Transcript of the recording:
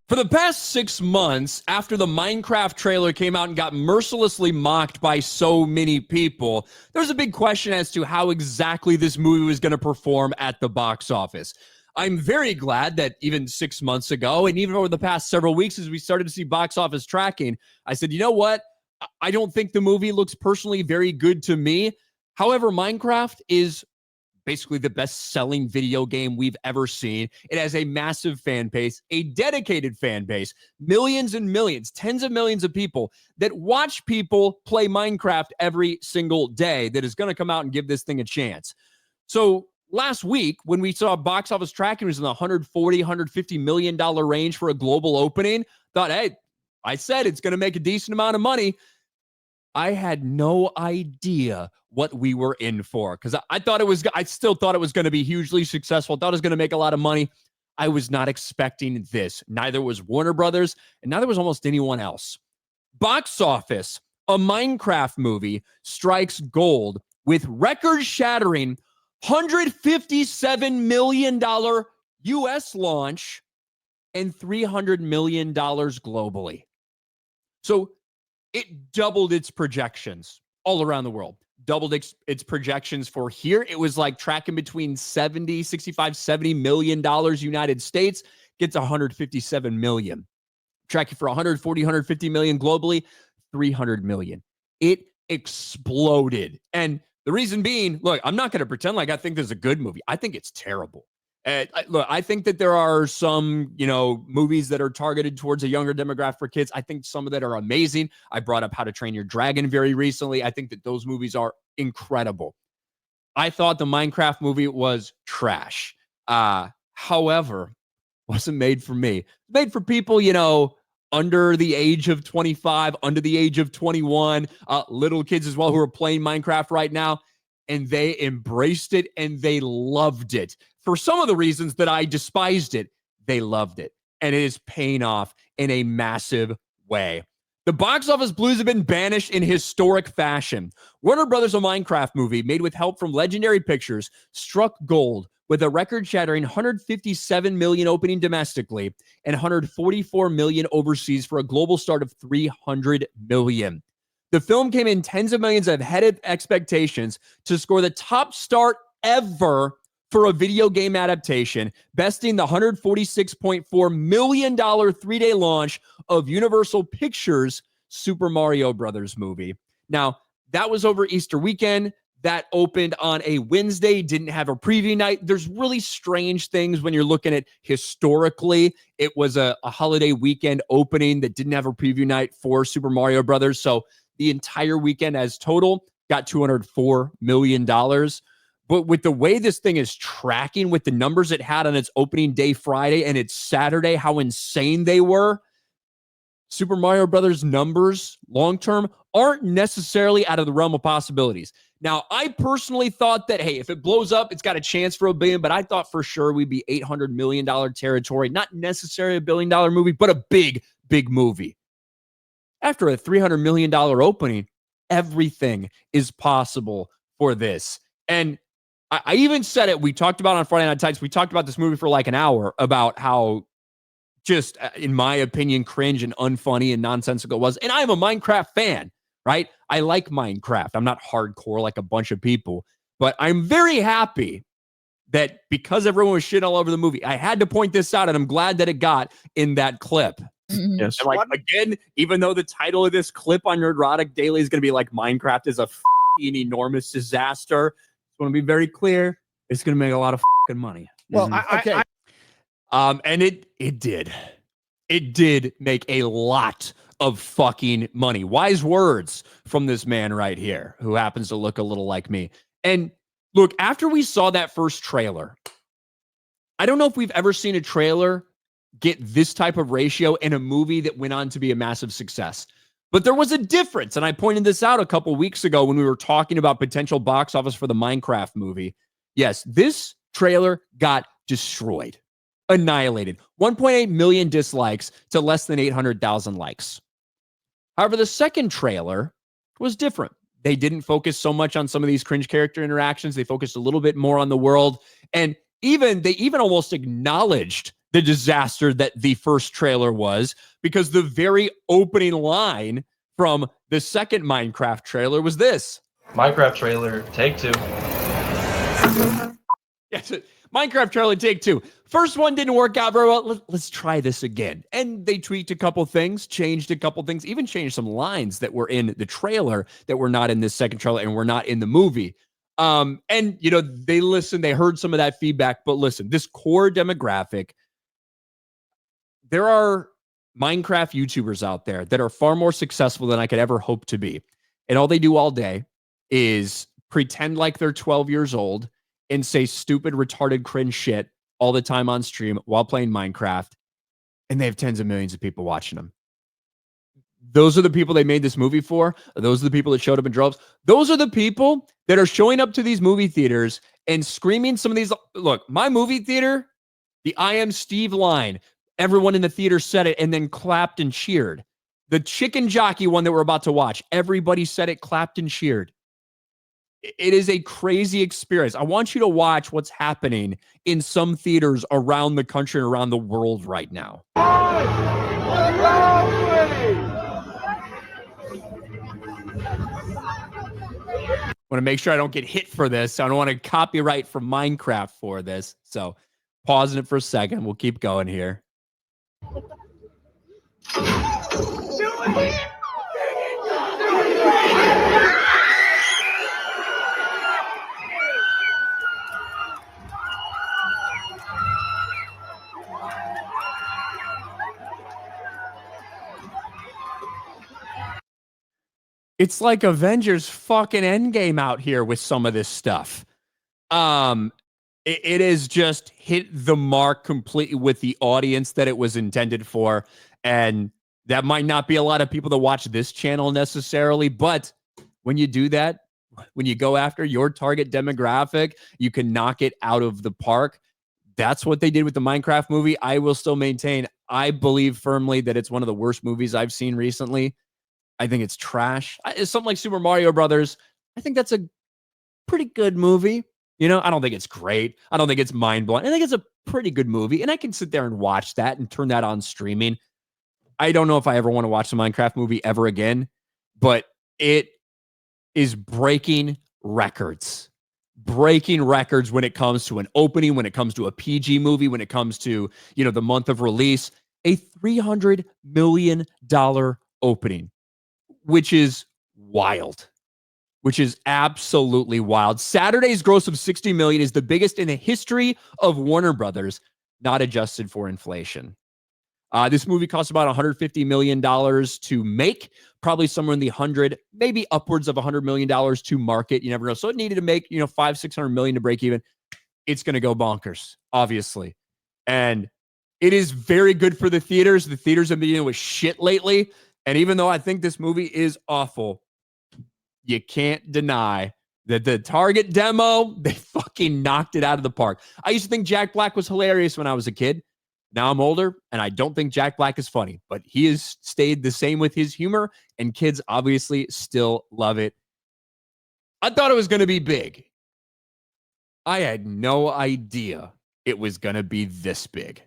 For the past 6 months, after the Minecraft trailer came out and got mercilessly mocked by so many people, there's a big question as to how exactly this movie was going to perform at the box office. I'm very glad that even 6 months ago, and even over the past several weeks, as we started to see box office tracking, I said, you know what? I don't think the movie looks personally very good to me. However, Minecraft is basically the best-selling video game we've ever seen. It has a massive fan base, a dedicated fan base, millions and millions, tens of millions of people that watch people play Minecraft every single day that is going to come out and give this thing a chance. So last week, when we saw box office tracking was in the $140, $150 million range for a global opening, thought, hey, I said it's going to make a decent amount of money. I had no idea what we were in for because I still thought it was going to be hugely successful. Thought it was going to make a lot of money. I was not expecting this. Neither was Warner Brothers, and neither was almost anyone else. Box office, a Minecraft movie strikes gold with record-shattering $157 million US launch and $300 million globally. So it doubled its projections all around the world. Doubled its projections for here. It was like tracking between 65, $70 million United States, gets 157 million. Tracking for 140, 150 million globally, 300 million. It exploded. And the reason being, look, I'm not going to pretend like I think this is a good movie. I think it's terrible. Look, I think that there are some, movies that are targeted towards a younger demographic for kids. I think some of that are amazing. I brought up How to Train Your Dragon very recently. I think that those movies are incredible. I thought the Minecraft movie was trash. However, wasn't made for me. Made for people, under the age of 25, under the age of 21, little kids as well who are playing Minecraft right now. And they embraced it and they loved it. For some of the reasons that I despised it, they loved it. And it is paying off in a massive way. The box office blues have been banished in historic fashion. Warner Brothers' A Minecraft movie, made with help from Legendary Pictures, struck gold with a record-shattering 157 million opening domestically and 144 million overseas for a global start of 300 million. The film came in tens of millions ahead of expectations to score the top start ever for a video game adaptation, besting the $146.4 million 3-day launch of Universal Pictures' Super Mario Brothers movie. Now, that was over Easter weekend. That opened on a Wednesday, didn't have a preview night. There's really strange things when you're looking at historically. It was a holiday weekend opening that didn't have a preview night for Super Mario Brothers. So the entire weekend as total got $204 million. But with the way this thing is tracking, with the numbers it had on its opening day Friday and its Saturday, how insane they were, Super Mario Brothers numbers long-term aren't necessarily out of the realm of possibilities. Now, I personally thought that, hey, if it blows up, it's got a chance for $1 billion, but I thought for sure we'd be $800 million territory. Not necessarily a $1 billion movie, but a big, big movie. After a $300 million opening, everything is possible for this. And I even said it, we talked about on Friday Night Tights, we talked about this movie for like an hour about how just, in my opinion, cringe and unfunny and nonsensical it was. And I'm a Minecraft fan, right? I like Minecraft. I'm not hardcore like a bunch of people, but I'm very happy that because everyone was shit all over the movie, I had to point this out, and I'm glad that it got in that clip. Mm-hmm. Yes. And like, again, even though the title of this clip on Nerdrotic Daily is going to be like Minecraft is a enormous disaster, I want to be very clear, it's going to make a lot of money. Well, Okay. And it did make a lot of fucking money. Wise words from this man right here, who happens to look a little like me. And look, after we saw that first trailer, I don't know if we've ever seen a trailer get this type of ratio in a movie that went on to be a massive success. But there was a difference, and I pointed this out a couple weeks ago when we were talking about potential box office for the Minecraft movie. Yes, this trailer got destroyed, annihilated. 1.8 million dislikes to less than 800,000 likes. However, the second trailer was different. They didn't focus so much on some of these cringe character interactions. They focused a little bit more on the world. And they even almost acknowledged the disaster that the first trailer was, because the very opening line from the second Minecraft trailer was this. Minecraft trailer, take 2. Yes, Minecraft trailer, take 2. First one didn't work out very well. Let's try this again. And they tweaked a couple things, changed a couple things, even changed some lines that were in the trailer that were not in this second trailer and were not in the movie. And, you know, they listened, they heard some of that feedback. But listen, this core demographic, there are Minecraft YouTubers out there that are far more successful than I could ever hope to be. And all they do all day is pretend like they're 12 years old and say stupid, retarded, cringe shit all the time on stream while playing Minecraft. And they have tens of millions of people watching them. Those are the people they made this movie for. Those are the people that showed up in droves. Those are the people that are showing up to these movie theaters and screaming some of these. Look, my movie theater, the I Am Steve line, everyone in the theater said it and then clapped and cheered. The chicken jockey one that we're about to watch, everybody said it, clapped and cheered. It is a crazy experience. I want you to watch what's happening in some theaters around the country and around the world right now. I want to make sure I don't get hit for this. I don't want to copyright from Minecraft for this. So pausing it for a second. We'll keep going here. It's like Avengers fucking Endgame out here with some of this stuff. It is just hit the mark completely with the audience that it was intended for. And that might not be a lot of people that watch this channel necessarily, but when you do that, when you go after your target demographic, you can knock it out of the park. That's what they did with the Minecraft movie. I will still maintain, I believe firmly that it's one of the worst movies I've seen recently. I think it's trash. It's something like Super Mario Brothers. I think that's a pretty good movie. You know, I don't think it's great. I don't think it's mind-blowing. I think it's a pretty good movie, and I can sit there and watch that and turn that on streaming. I don't know if I ever want to watch the Minecraft movie ever again, but it is breaking records. Breaking records when it comes to an opening, when it comes to a PG movie, when it comes to, you know, the month of release. A $300 million opening, which is wild. Which is absolutely wild. Saturday's gross of 60 million is the biggest in the history of Warner Brothers, not adjusted for inflation. This movie cost about $150 million to make, probably somewhere in the 100, maybe upwards of $100 million to market. You never know. So it needed to make, you know, $500-600 million to break even. It's going to go bonkers, obviously. And it is very good for the theaters. The theaters have been dealing with shit lately. And even though I think this movie is awful, you can't deny that the target demo, they fucking knocked it out of the park. I used to think Jack Black was hilarious when I was a kid. Now I'm older, and I don't think Jack Black is funny, but he has stayed the same with his humor, and kids obviously still love it. I thought it was going to be big. I had no idea it was going to be this big.